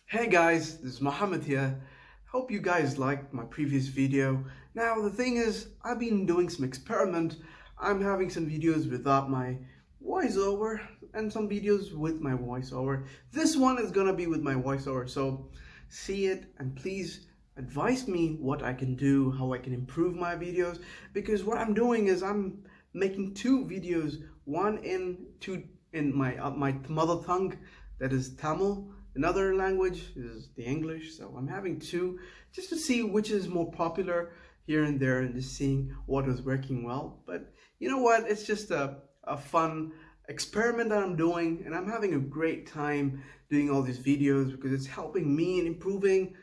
Hey guys, this is Mohammed here. Hope you guys liked my previous video. Now the thing is, I've been doing some experiment. I'm having some videos without my voiceover and some videos with my voiceover. This one is gonna be with my voiceover, so see it and please advise me what I can do, how I can improve my videos, because what I'm doing is I'm making two videos, one in my mother tongue, that is Tamil. Another language is the English, so I'm having two just to see which is more popular here and there and just seeing what is working well. But you know what? It's just a fun experiment that I'm doing, and I'm having a great time doing all these videos because it's helping me in improving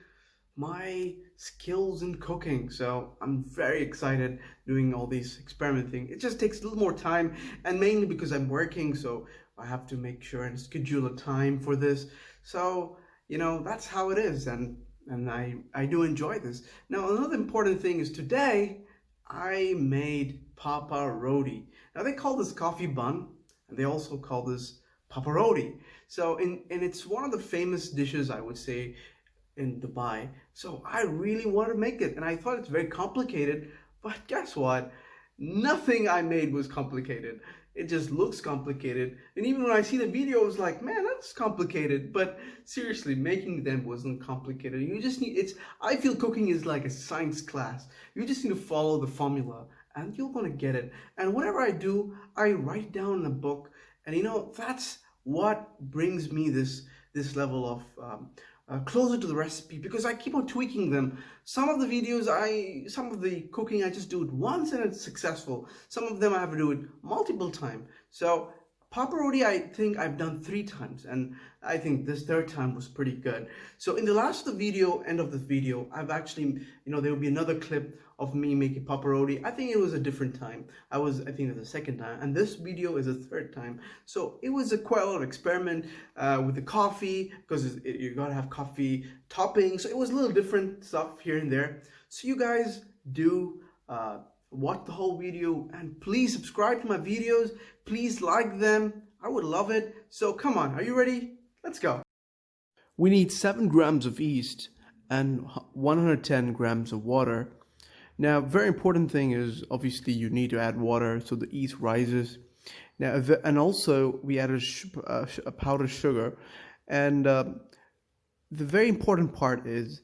my skills in cooking. So I'm very excited doing all these experimenting. It just takes a little more time, and mainly because I'm working, so I have to make sure and schedule a time for this. So that's how it is, and I do enjoy this. Now another important thing is today I made Papparoti. Now they call this coffee bun, and they also call this Papparoti. So and it's one of the famous dishes, I would say, in Dubai. So I really want to make it, and I thought it's very complicated, but guess what? Nothing I made was complicated. It just looks complicated, and even when I see the video, I was like, man, that's complicated. But seriously, making them wasn't complicated. You just need, I feel cooking is like a science class. You just need to follow the formula and you're gonna get it. And whatever I do, I write down in a book, and that's what brings me this level of closer to the recipe, because I keep on tweaking them. Some of the videos, some of the cooking, I just do it once and it's successful. Some of them I have to do it multiple times. So Papparoti, I think I've done 3 times, and I think this third time was pretty good. So in the last of the video, end of this video, I've actually, there will be another clip of me making Papparoti. I think it was a different time. I think it was the second time, and this video is a third time. So it was quite a lot of experiment with the coffee, because you gotta have coffee topping. So it was a little different stuff here and there. So you guys do watch the whole video, and please subscribe to my videos. Please like them. I would love it. So come on, are you ready? Let's go. We need 7 grams of yeast and 110 grams of water. Now, very important thing is obviously you need to add water so the yeast rises. Now, and also we added a powdered sugar, and the very important part is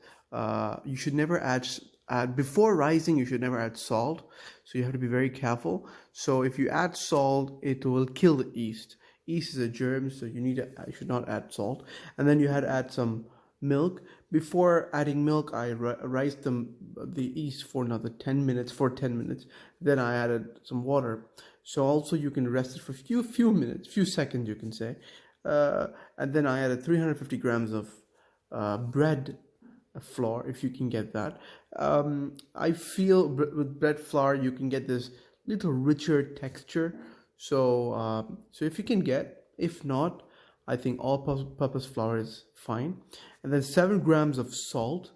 you should never add before rising. You should never add salt, so you have to be very careful. So if you add salt, it will kill the yeast. Yeast is a germ, so you should not add salt. And then you had to add some milk. Before adding milk, I raised the yeast for another 10 minutes. Then I added some water. So also you can rest it for few minutes, few seconds, you can say. And then I added 350 grams of bread flour, if you can get that. I feel with bread flour you can get this little richer texture. So if you can get, if not, I think all-purpose flour is fine. And then 7 grams of salt.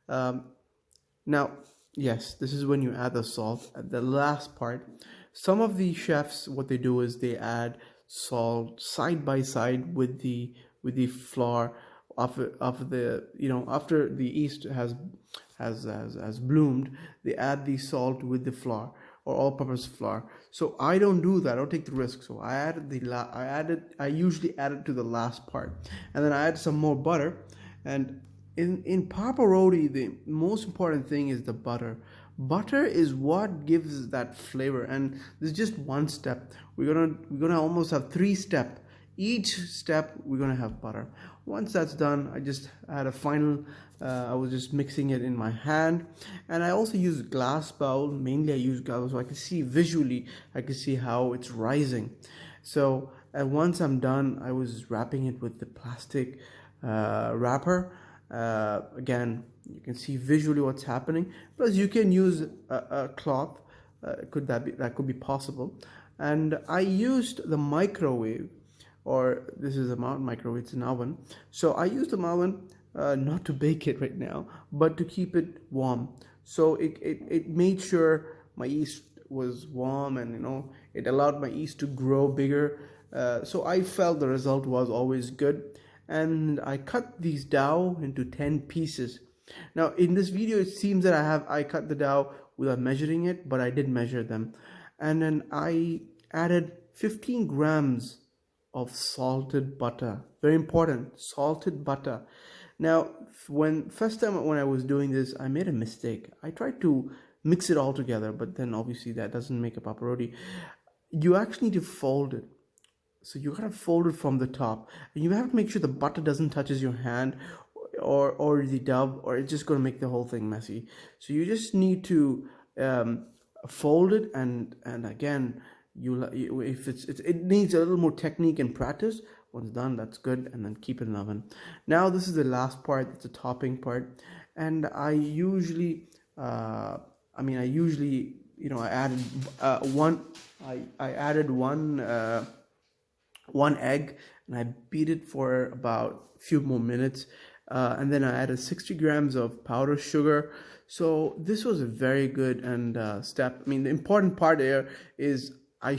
Now, yes, this is when you add the salt at the last part. Some of the chefs, what they do is they add salt side by side with the flour after the yeast has bloomed. They add the salt with the flour or all-purpose flour. So I don't do that. I don't take the risk. So I usually add it to the last part, and then I add some more butter. And in Papparoti, the most important thing is the butter. Butter is what gives that flavor, and there's just one step. We're gonna almost have 3 steps. Each step we're gonna have butter. Once that's done, I just had a final. I was just mixing it in my hand, and I also use glass bowl. Mainly I use glass so I can see visually. I can see how it's rising. So once I'm done, I was wrapping it with the plastic wrapper. Again, you can see visually what's happening. Plus, you can use a cloth. That could be possible. And I used the microwave, or this is a microwave, it's an oven. So I used the oven not to bake it right now, but to keep it warm. So it made sure my yeast was warm, and it allowed my yeast to grow bigger. So I felt the result was always good. and I cut these dough into 10 pieces. Now in this video it seems that I cut the dough without measuring it, but I did measure them. And then I added 15 grams of salted butter. Very important, salted butter. Now first time when I was doing this, I made a mistake. I tried to mix it all together, but then obviously that doesn't make a papparoti. You actually need to fold it. So you gotta fold it from the top, and you have to make sure the butter doesn't touches your hand or the dough, or it's just gonna make the whole thing messy. So you just need to fold it, and again, if it needs a little more technique and practice. Once done, that's good, and then keep it in the oven. Now this is the last part. It's the topping part, and I usually I added one egg, and I beat it for about a few more minutes, and then I added 60 grams of powdered sugar. So this was a very good step. I mean, the important part there is I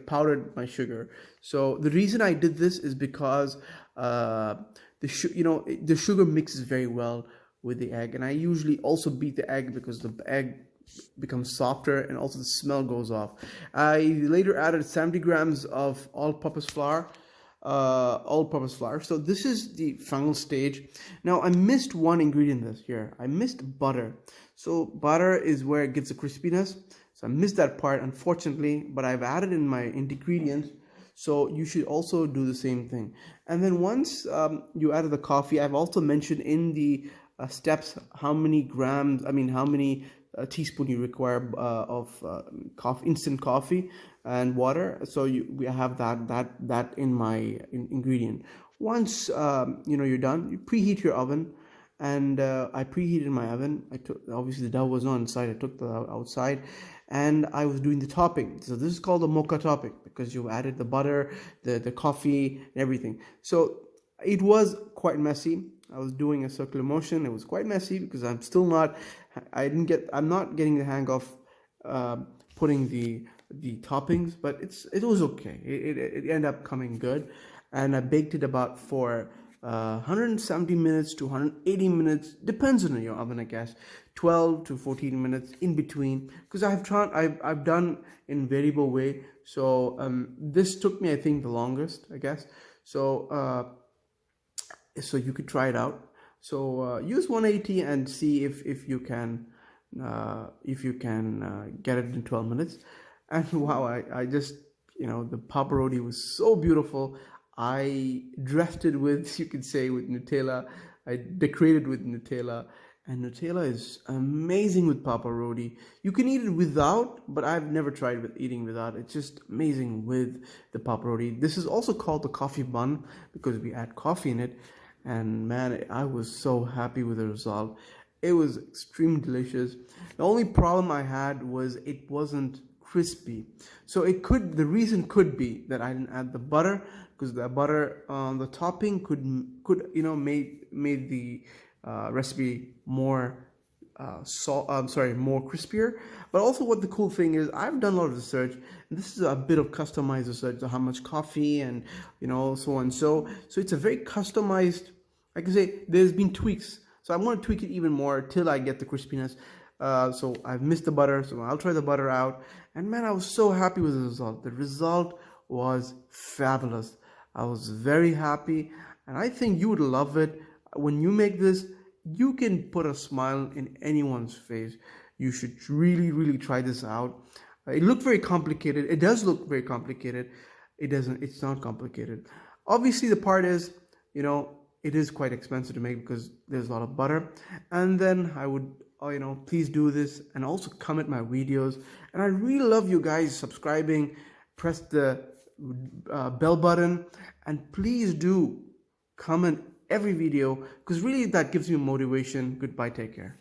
powdered my sugar. So the reason I did this is because the sugar mixes very well with the egg, and I usually also beat the egg because the egg becomes softer and also the smell goes off. I later added 70 grams of all-purpose flour. So this is the final stage. Now I missed one ingredient this here. I missed butter. So butter is where it gets the crispiness. So I missed that part, unfortunately, but I've added in my ingredients. So you should also do the same thing. And then once you added the coffee, I've also mentioned in the steps how many teaspoon you require of instant coffee and water. So we have that in my ingredient. Once you're done, you preheat your oven, and I preheated my oven. Obviously the dough was not inside. I took the outside, and I was doing the topping. So this is called the mocha topping because you added the butter, the coffee, and everything. So it was quite messy. I was doing a circular motion. It was quite messy because I'm not getting the hang of putting the toppings, but it was okay. It ended up coming good, and I baked it about for 170 minutes to 180 minutes, depends on your oven, I guess. 12 to 14 minutes in between, because I've done in variable way. So this took me, I think, the longest, I guess. So so you could try it out. So use 180 and see if you can get it in 12 minutes. And wow, I just, the papparoti was so beautiful. I dressed it with, you could say, with Nutella. I decorated with Nutella, and Nutella is amazing with papparoti. You can eat it without, but I've never tried eating without. It's just amazing with the papparoti. This is also called the coffee bun because we add coffee in it. And man, I was so happy with the result. It was extremely delicious. The only problem I had was it wasn't crispy. So the reason could be that I didn't add the butter, because the butter on the topping could made the recipe more more crispier. But also, what the cool thing is, I've done a lot of research, and this is a bit of customized research on how much coffee and so on. So it's a very customized. I can say there's been tweaks, so I'm going to tweak it even more till I get the crispiness. So I've missed the butter, so I'll try the butter out. And man, I was so happy with the result. The result was fabulous. I was very happy, and I think you would love it. When you make this, you can put a smile in anyone's face. You should really, really try this out. It looked very complicated. It does look very complicated. It's not complicated. Obviously, the part is, it is quite expensive to make because there's a lot of butter. And then I would, please do this and also comment my videos. And I really love you guys subscribing. Press the bell button, and please do comment every video, because really that gives me motivation. Goodbye, take care.